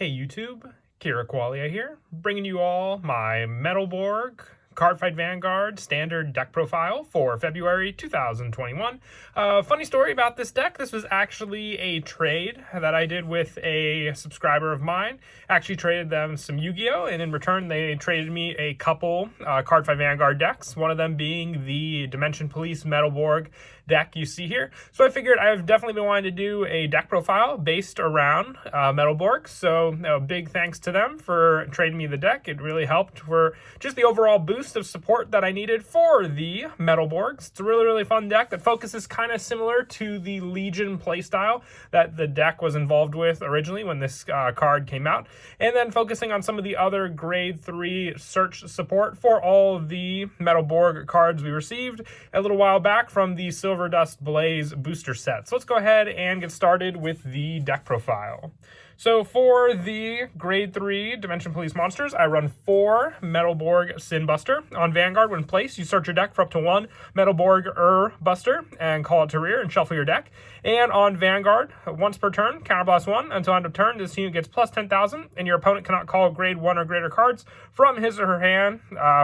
Hey YouTube, Kira Qualia here, bringing you all my Metalborg Cardfight Vanguard standard deck profile for February 2021. Funny story about this deck, this was actually a trade that I did with a subscriber of mine. Actually traded them some Yu-Gi-Oh! And in return they traded me a couple Cardfight Vanguard decks, one of them being the Dimension Police Metalborg deck you see here. So I figured I've definitely been wanting to do a deck profile based around Metalborg, so big thanks to them for trading me the deck. It really helped for just the overall boost of support that I needed for the Metalborgs. It's a really fun deck that focuses kind of similar to the Legion playstyle that the deck was involved with originally when this card came out, and then focusing on some of the other grade 3 search support for all of the Metalborg cards we received a little while back from the Silver Dust Blaze booster set. So let's go ahead and get started with the deck profile. So for the grade 3 Dimension Police monsters, I run 4 Metalborg Sin Buster. On Vanguard, when placed, you search your deck for up to 1 Metalborg Buster and call it to rear and shuffle your deck. And on Vanguard, once per turn, counterblast 1 until end of turn. This unit gets plus 10,000, and your opponent cannot call grade 1 or greater cards from his or her hand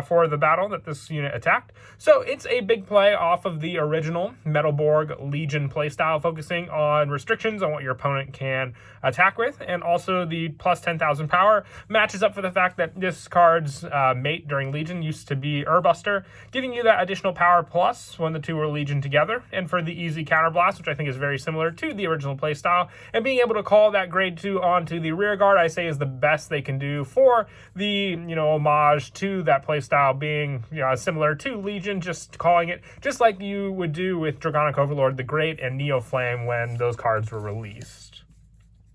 for the battle that this unit attacked. So it's a big play off of the original Metalborg Legion playstyle, focusing on restrictions on what your opponent can attack with, and also the plus 10,000 power matches up for the fact that this card's mate during Legion used to be Buster, giving you that additional power plus when the two were Legion together. And for the easy counterblast, which I think is very similar to the original playstyle, and being able to call that grade 2 onto the rear guard, I say is the best they can do for the homage to that playstyle, being similar to Legion, just calling it just like you would do with Dragonic Overlord the Great and Neo Flame when those cards were released.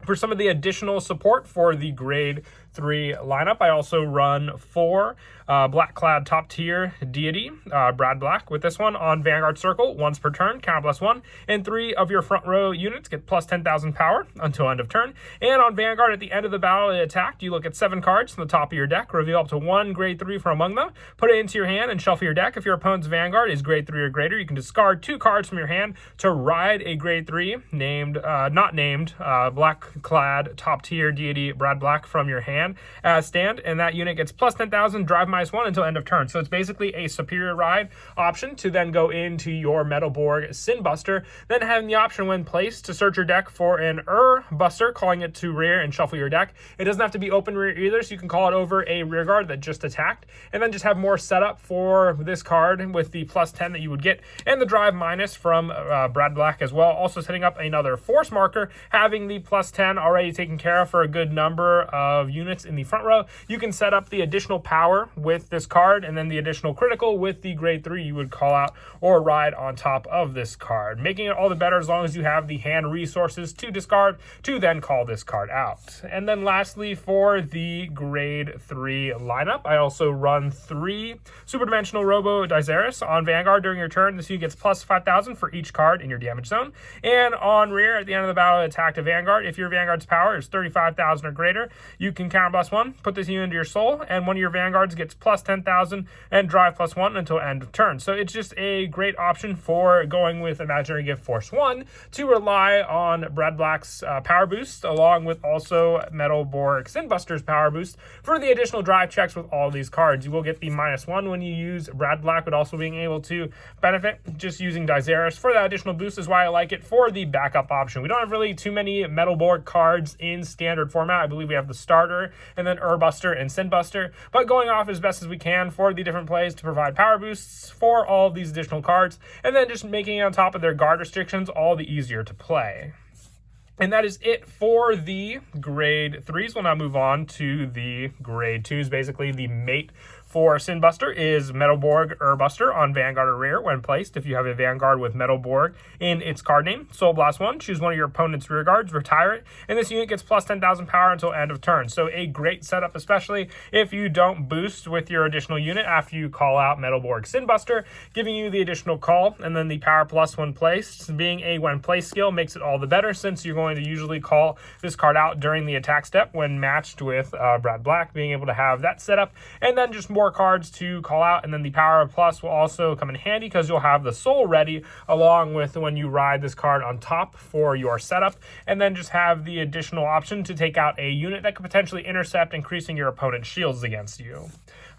For some of the additional support for the grade 3 lineup, I also run 4 Black Clad Top Tier Deity, Brad Black, with this one on Vanguard Circle, once per turn, counterblast 1, and 3 of your front row units get plus 10,000 power until end of turn. And on Vanguard, at the end of the battle it attacked, you look at 7 cards from the top of your deck, reveal up to 1 grade 3 from among them, put it into your hand, and shuffle your deck. If your opponent's Vanguard is grade 3 or greater, you can discard 2 cards from your hand to ride a grade 3 not named Black Clad Top Tier Deity Brad Black from your hand as stand, and that unit gets plus 10,000, drive -1 until end of turn. So it's basically a superior ride option to then go into your Metalborg Sin Buster, then having the option when placed to search your deck for an Buster, calling it to rear and shuffle your deck. It doesn't have to be open rear either, so you can call it over a rear guard that just attacked, and then just have more setup for this card with the plus 10 that you would get, and the drive minus from Brad Black as well. Also setting up another force marker, having the plus 10 already taken care of for a good number of units in the front row. You can set up the additional power with this card, and then the additional critical with the grade 3 you would call out or ride on top of this card, making it all the better as long as you have the hand resources to discard to then call this card out. And then lastly, for the grade 3 lineup, I also run 3 Super Dimensional Robo Dizaris on Vanguard. During your turn, this unit gets plus 5,000 for each card in your damage zone. And on rear, at the end of the battle, attack to Vanguard. If your Vanguard's power is 35,000 or greater, you can counterblast 1, put this unit into your soul, and one of your Vanguards gets plus 10,000 and drive +1 until end of turn. So it's just a great option for going with Imaginary Gift Force 1 to rely on Brad Black's power boost, along with also Metalborg Sin Buster's power boost for the additional drive checks with all these cards. You will get the -1 when you use Brad Black, but also being able to benefit just using Dizaris for that additional boost is why I like it for the backup option. We don't have really too many Metalborg cards in standard format. I believe we have the Starter, and then Buster and Sin Buster, but going off as best as we can for the different plays to provide power boosts for all of these additional cards, and then just making it on top of their guard restrictions all the easier to play. And that is it for the grade 3s. We'll now move on to the grade 2s. Basically, the mate for Sin Buster is Metalborg Buster on Vanguard or rear when placed. If you have a Vanguard with Metalborg in its card name, Soul Blast 1, choose one of your opponent's rear guards, retire it, and this unit gets plus 10,000 power until end of turn. So a great setup, especially if you don't boost with your additional unit after you call out Metalborg Sin Buster, giving you the additional call, and then the power plus when placed. Being a when placed skill makes it all the better, since you're going to usually call this card out during the attack step when matched with Brad Black, being able to have that setup, and then just more 4 cards to call out, and then the Power Plus will also come in handy because you'll have the Soul ready along with when you ride this card on top for your setup, and then just have the additional option to take out a unit that could potentially intercept, increasing your opponent's shields against you.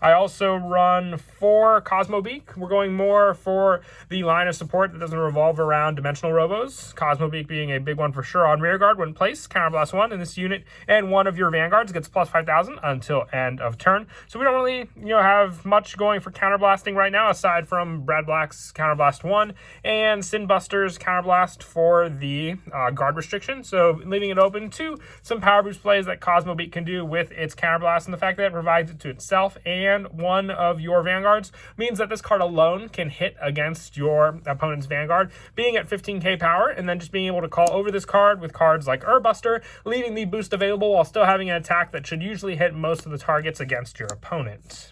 I also run 4 Cosmo Beak. We're going more for the line of support that doesn't revolve around dimensional robos. Cosmo Beak being a big one for sure on rearguard when placed. Counterblast 1 in this unit, and one of your Vanguards gets plus 5,000 until end of turn. So we don't really, have much going for counterblasting right now aside from Brad Black's Counterblast 1 and Sinbuster's Counterblast for the guard restriction. So leaving it open to some power boost plays that Cosmo Beak can do with its Counterblast, and the fact that it provides it to itself and one of your Vanguards means that this card alone can hit against your opponent's Vanguard, being at 15k power, and then just being able to call over this card with cards like Buster, leaving the boost available while still having an attack that should usually hit most of the targets against your opponent.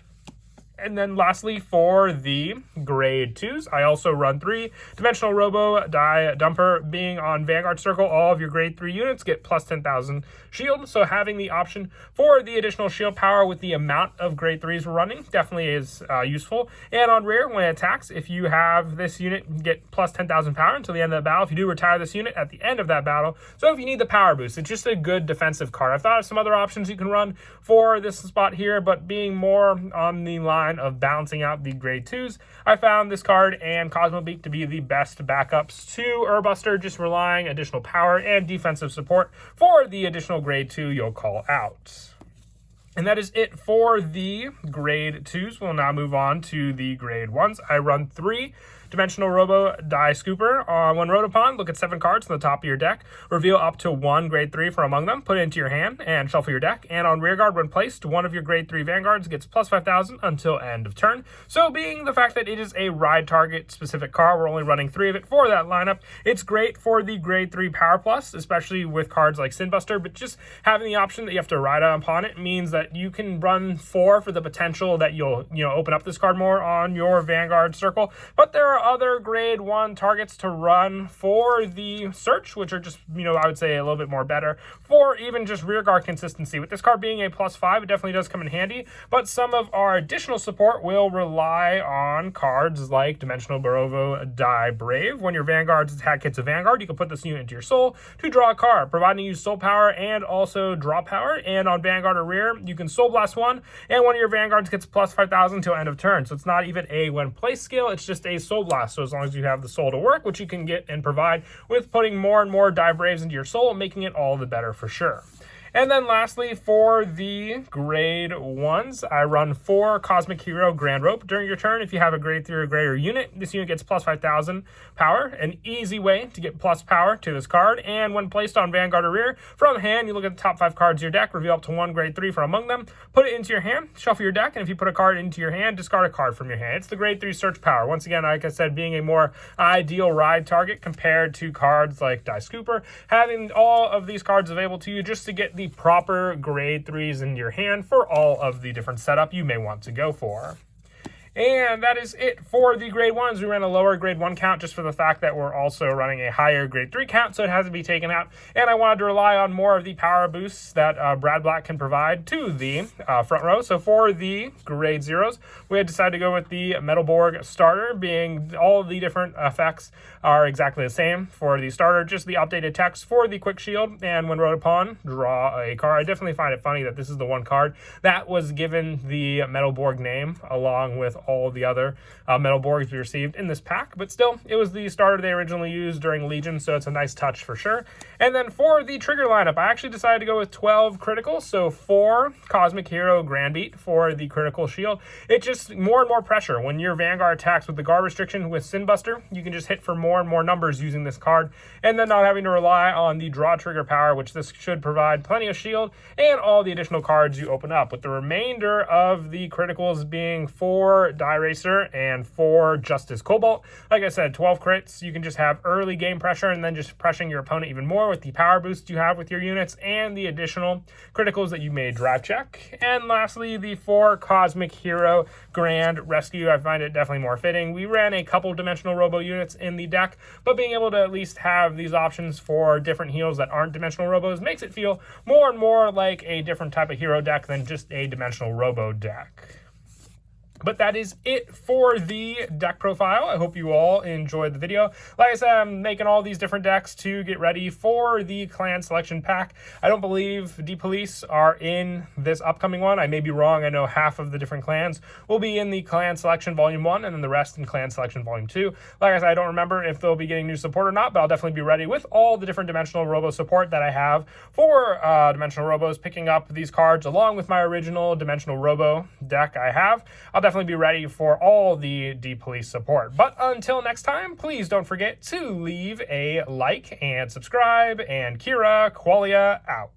And then lastly, for the grade 2s, I also run 3 Dimensional Robo Die Dumper. Being on Vanguard Circle, all of your grade 3 units get plus 10,000 shield. So having the option for the additional shield power with the amount of grade 3s we're running definitely is useful. And on rear, when it attacks, if you have this unit, get plus 10,000 power until the end of the battle. If you do, retire this unit at the end of that battle. So if you need the power boost, it's just a good defensive card. I've thought of some other options you can run for this spot here, but being more on the line of balancing out the grade 2s, I found this card and Cosmo Beak to be the best backups to Buster, just relying additional power and defensive support for the additional grade 2 you'll call out. And that is it for the grade 2s. We'll now move on to the grade 1s. I run 3 Dimensional Robo Die Scooper. When rode upon, look at 7 cards on the top of your deck. Reveal up to 1 grade 3 from among them. Put it into your hand and shuffle your deck. And on rearguard, when placed, one of your grade 3 Vanguards gets plus 5,000 until end of turn. So being the fact that it is a ride target specific card, we're only running 3 of it for that lineup. It's great for the grade 3 Power Plus, especially with cards like Sinbuster, but just having the option that you have to ride upon it means that you can run 4 for the potential that you'll open up this card more on your Vanguard Circle. But there are other grade 1 targets to run for the search, which are just, I would say a little bit more better for even just rearguard consistency. With this card being a plus 5, it definitely does come in handy, but some of our additional support will rely on cards like Dimensional Robo Die Brave. When your Vanguard's attack hits a Vanguard, you can put this unit into your soul to draw a card, providing you soul power and also draw power. And on Vanguard or rear, you can Soul Blast 1, and one of your Vanguards gets plus 5,000 until end of turn. So it's not even a when placed skill, it's just a Soul Blast. So as long as you have the soul to work, which you can get and provide with putting more and more Die Braves into your soul, making it all the better for sure. And then lastly, for the grade 1s, I run 4 Cosmic Hero Grand Rope. During your turn, if you have a grade 3 or greater unit, this unit gets plus 5,000 power. An easy way to get plus power to this card. And when placed on Vanguard or rear, from hand, you look at the top 5 cards of your deck, reveal up to 1 grade 3 from among them, put it into your hand, shuffle your deck, and if you put a card into your hand, discard a card from your hand. It's the grade 3 search power. Once again, like I said, being a more ideal ride target compared to cards like Die Scooper. Having all of these cards available to you just to get the proper grade 3s in your hand for all of the different setup you may want to go for. And that is it for the grade 1s. We ran a lower grade 1 count just for the fact that we're also running a higher grade 3 count, so it has to be taken out. And I wanted to rely on more of the power boosts that Brad Black can provide to the front row. So for the grade 0s, we had decided to go with the Metalborg Starter, being all of the different effects are exactly the same for the starter, just the updated text for the quick shield. And when rode upon, draw a card. I definitely find it funny that this is the one card that was given the Metalborg name along with all of the other Metalborgs we received in this pack, but still, it was the starter they originally used during Legion, so it's a nice touch for sure. And then for the trigger lineup, I actually decided to go with 12 criticals, so 4 Cosmic Hero Grand Beat for the critical shield. It just more and more pressure. When your Vanguard attacks with the guard restriction with Sinbuster, you can just hit for more and more numbers using this card, and then not having to rely on the draw trigger power, which this should provide plenty of shield, and all the additional cards you open up, with the remainder of the criticals being 4 Die Racer and 4 Justice Cobalt. Like I said, 12 crits. You can just have early game pressure and then just pressuring your opponent even more with the power boost you have with your units and the additional criticals that you may drive check. And lastly, the 4 Cosmic Hero Grand Rescue. I find it definitely more fitting. We ran a couple Dimensional Robo units in the deck, but being able to at least have these options for different heals that aren't Dimensional Robos makes it feel more and more like a different type of hero deck than just a Dimensional Robo deck. But that is it for the deck profile. I hope you all enjoyed the video. Like I said, I'm making all these different decks to get ready for the clan selection pack. I don't believe D-Police are in this upcoming one. I may be wrong. I know half of the different clans will be in the clan selection volume 1 and then the rest in clan selection volume 2. Like I said, I don't remember if they'll be getting new support or not, but I'll definitely be ready with all the different Dimensional Robo support that I have for Dimensional Robos, picking up these cards along with my original Dimensional Robo deck I have. I'll definitely be ready for all the D-Police support. But until next time, please don't forget to leave a like and subscribe, and Kira Qualia out.